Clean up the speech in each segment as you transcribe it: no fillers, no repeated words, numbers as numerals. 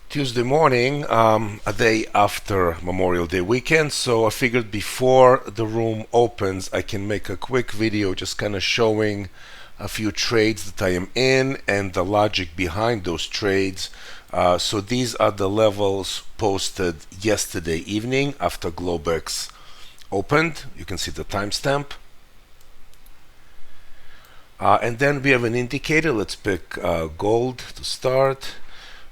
Tuesday morning, a day after Memorial Day weekend, so I figured before the room opens I can make a quick video just kind of showing a few trades that I am in and the logic behind those trades. So these are the levels posted yesterday evening after Globex opened. You can see the timestamp. And then we have an indicator. Let's pick gold to start.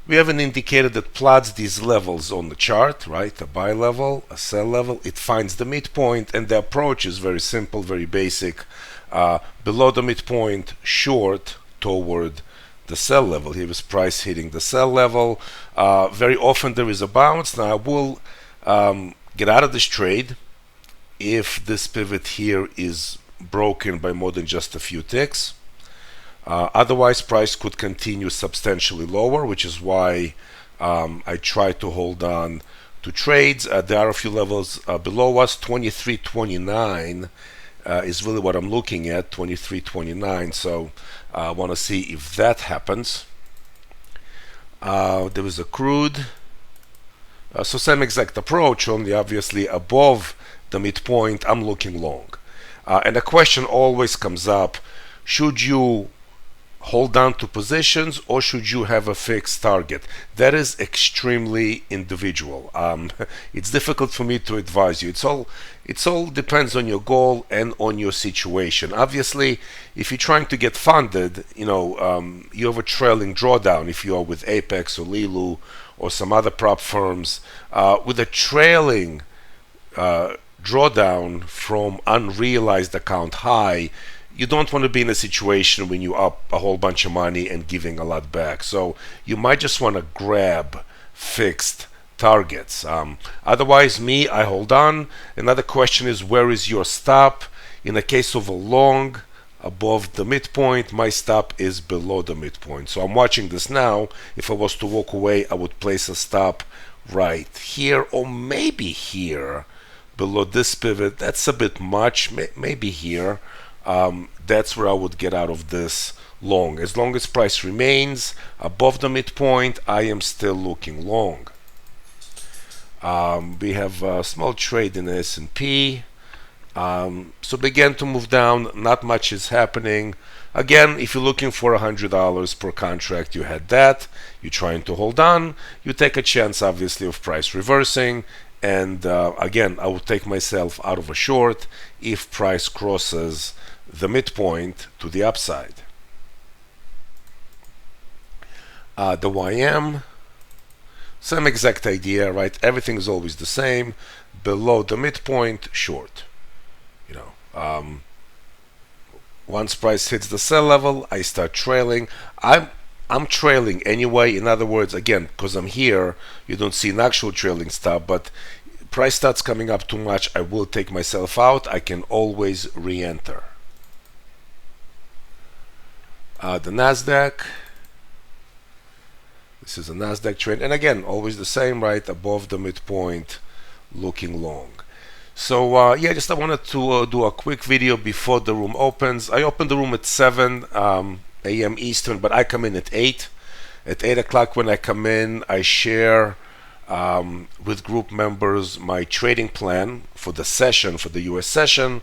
We have an indicator that plots these levels on the chart, right? A buy level, a sell level. It finds the midpoint, and the approach is very simple, very basic. Below the midpoint, short toward the sell level. Here is price hitting the sell level. Very often there is a bounce. Now I will get out of this trade if this pivot here is broken by more than just a few ticks. Otherwise, price could continue substantially lower, which is why I try to hold on to trades. There are a few levels below us. 23.29 is really what I'm looking at, 23.29. So I want to see if that happens. There is a crude. So same exact approach, only obviously above the midpoint, I'm looking long. And the question always comes up, should you hold on to positions or should you have a fixed target? That is extremely individual. It's difficult for me to advise you. It's all depends on your goal and on your situation. Obviously, if you're trying to get funded, you have a trailing drawdown if you are with Apex or Lilu or some other prop firms. With a trailing drawdown from unrealized account high, you don't want to be in a situation when you up a whole bunch of money and giving a lot back. So you might just want to grab fixed targets. Otherwise, I hold on. Another question is, where is your stop? In the case of a long above the midpoint, my stop is below the midpoint. So I'm watching this now. If I was to walk away, I would place a stop right here or maybe here below this pivot. That's a bit much. Maybe here. That's where I would get out of this long. As long as price remains above the midpoint, I am still looking long. We have a small trade in the S&P. So began to move down. Not much is happening. Again, if you're looking for $100 per contract, you had that. You're trying to hold on. You take a chance, obviously, of price reversing. And again, I would take myself out of a short if price crosses the midpoint to the upside. The YM, same exact idea, right? Everything is always the same. Below the midpoint, short. Once price hits the sell level, I start trailing. I'm trailing anyway. In other words, again, because I'm here, you don't see an actual trailing stop, but price starts coming up too much, I will take myself out. I can always re-enter. The Nasdaq. This is a Nasdaq trade, and again, always the same, right? Above the midpoint, looking long. So yeah, I wanted to do a quick video before the room opens. I opened the room at 7 a.m. Eastern, but I come in at 8. At 8 o'clock when I come in, I share with group members my trading plan for the session, for the US session,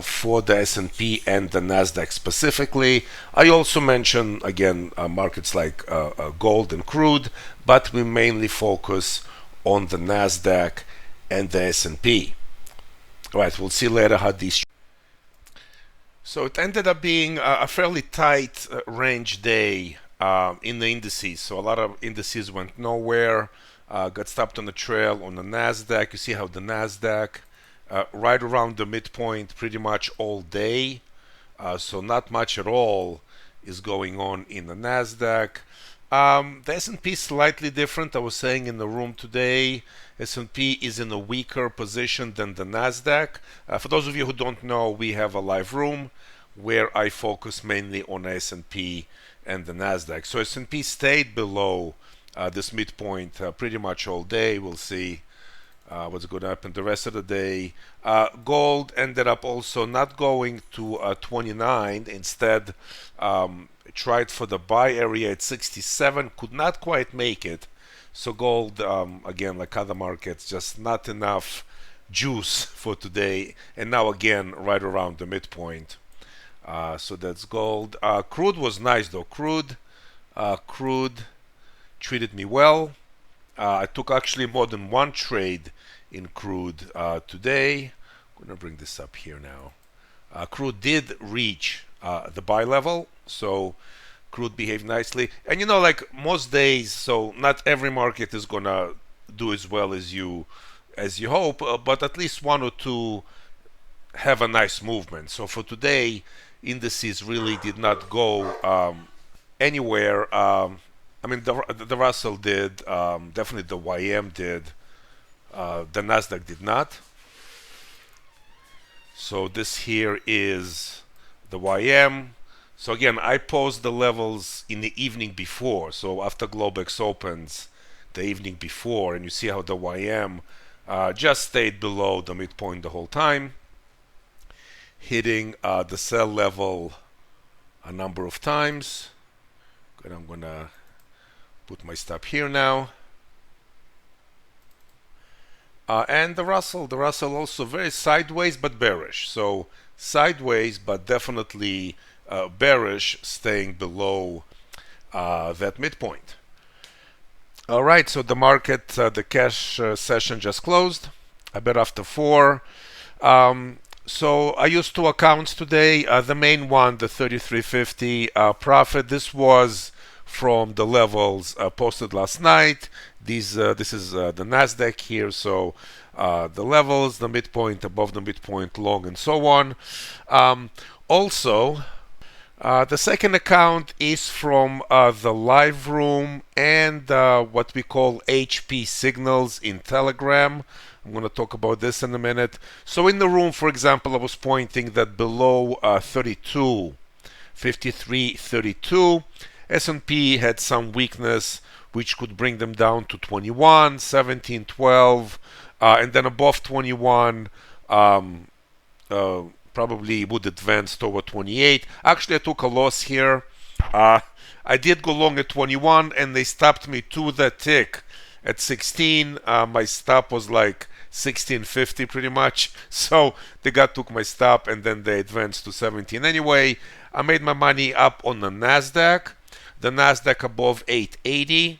for the S&P and the Nasdaq specifically. I also mention, again, markets like gold and crude, but we mainly focus on the Nasdaq and the S&P. All right, we'll see later how these. So it ended up being a fairly tight range day in the indices. So a lot of indices went nowhere, got stopped on the trail on the Nasdaq. You see how the Nasdaq right around the midpoint pretty much all day. So not much at all is going on in the Nasdaq. The S&P is slightly different. I was saying in the room today, S&P is in a weaker position than the Nasdaq. For those of you who don't know, we have a live room where I focus mainly on S&P and the Nasdaq. So S&P stayed below this midpoint pretty much all day. We'll see what's going to happen the rest of the day. Gold ended up also not going to 29. Instead, tried for the buy area at 67, could not quite make it. So gold, again, like other markets, just not enough juice for today. And now again, right around the midpoint. So that's gold. Crude was nice though. Crude treated me well. I took actually more than one trade in crude today. I'm gonna bring this up here now. Crude did reach the buy level, so crude behaved nicely. And you know, like most days, so not every market is gonna do as well as you hope, but at least one or two have a nice movement. So for today, indices really did not go anywhere. I mean, the Russell did, definitely the YM did, the Nasdaq did not. So this here is the YM. So again, I posed the levels in the evening before. So after Globex opens the evening before, and you see how the YM just stayed below the midpoint the whole time, hitting the sell level a number of times. And I'm gonna put my stop here now. And the Russell also very sideways but bearish. So sideways but definitely bearish, staying below that midpoint. All right, so the market, the cash session just closed a bit after 4. So I used 2 accounts today. The main one, the 3350 profit. This was from the levels posted last night. This is the Nasdaq here. So the levels, the midpoint, above the midpoint, long, and so on. Also, the second account is from the live room and what we call HP signals in Telegram. I'm going to talk about this in a minute. So in the room, for example, I was pointing that below 32, 53, 32, S&P had some weakness, which could bring them down to 21, 17, 12, and then above 21, probably would advance toward 28. Actually, I took a loss here. I did go long at 21, and they stopped me to the tick at 16. My stop was like 1650 pretty much. So they took my stop, and then they advanced to 17. Anyway, I made my money up on the Nasdaq. The Nasdaq above 880.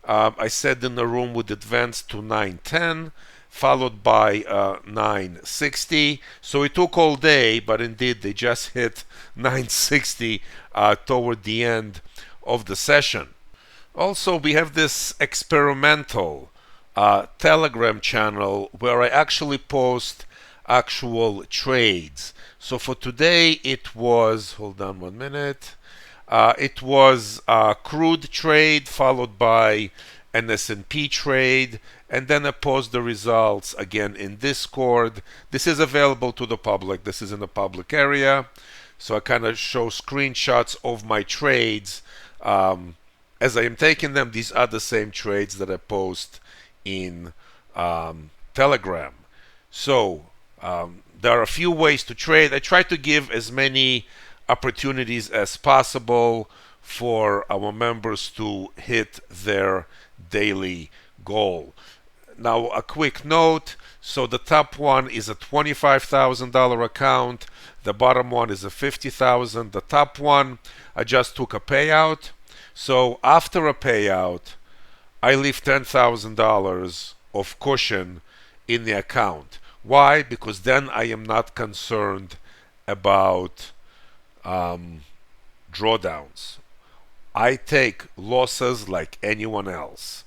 I said in the room would advance to 910, followed by 960. So it took all day, but indeed they just hit 960 toward the end of the session. Also, we have this experimental Telegram channel where I actually post actual trades. So for today it was, hold on 1 minute, it was a crude trade followed by an S&P trade, and then I post the results again in Discord. This is available to the public. This is in the public area. So I kind of show screenshots of my trades as I am taking them. These are the same trades that I post in Telegram. So there are a few ways to trade. I try to give as many opportunities as possible for our members to hit their daily goal. Now, a quick note. So the top one is a $25,000 account. The bottom one is a $50,000. The top one, I just took a payout. So after a payout, I leave $10,000 of cushion in the account. Why? Because then I am not concerned about drawdowns. I take losses like anyone else.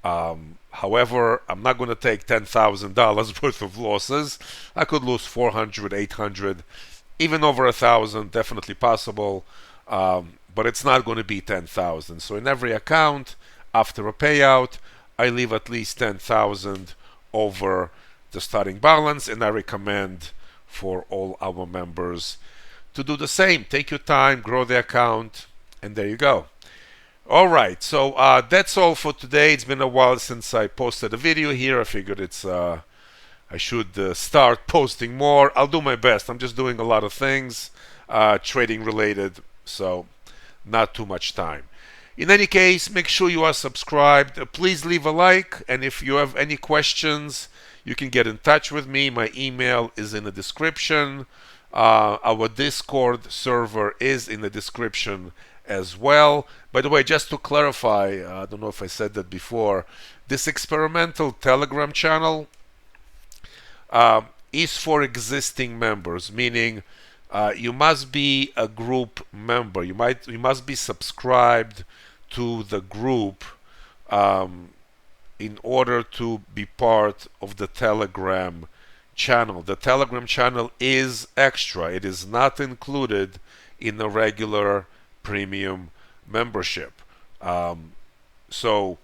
However, I'm not going to take $10,000 worth of losses. I could lose 400, 800, even over 1,000, definitely possible. But it's not going to be 10,000. So in every account, after a payout, I leave at least 10,000 over the starting balance, and I recommend for all our members to do the same. Take your time, grow the account, and there you go. All right, so that's all for today. It's been a while since I posted a video here. I figured I should start posting more. I'll do my best. I'm just doing a lot of things trading related, so not too much time. In any case, make sure you are subscribed. Please leave a like, and if you have any questions, you can get in touch with me. My email is in the description. Our Discord server is in the description as well. By the way, just to clarify, I don't know if I said that before, this experimental Telegram channel is for existing members, meaning you must be a group member. You must be subscribed to the group in order to be part of the Telegram channel. The Telegram channel is extra. It is not included in the regular premium membership. So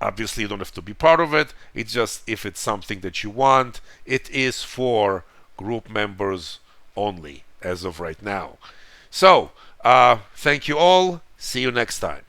obviously you don't have to be part of it. It's just if it's something that you want, it is for group members only as of right now. So thank you all. See you next time.